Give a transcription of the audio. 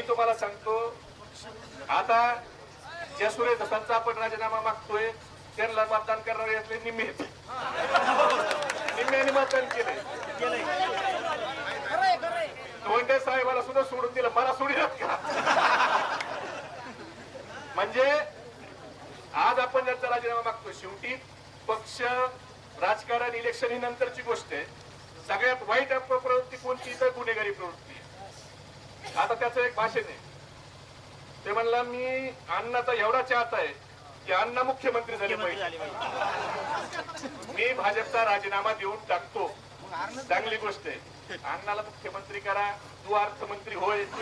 तुम्हाला सांगतो, आता ज्या सुरेश दसांचा आपण राजीनामा मागतोय त्यांना मतदान करणार यातले निम्मे निम्म्याने मतदान केले. धोंडे साहेबाला सुद्धा सोडून दिलं, मला सोडीनात का? म्हणजे आज आपण ज्यांचा राजीनामा मागतो, शेवटी पक्ष राजकारण इलेक्शन ही नंतरची गोष्ट आहे. सगळ्यात वाईट प्रवृत्ती कोणती तर गुन्हेगारी प्रवृत्ती. आता त्याचं एक भाषण आहे, ते म्हणला मी अण्णाचा एवढा चाहता आहे की अण्णा मुख्यमंत्री झाले पाहिजे, मी भाजपचा राजीनामा देऊन टाकतो. चांगली गोष्ट आहे, अण्णाला मुख्यमंत्री करा, तू अर्थमंत्री होय, तू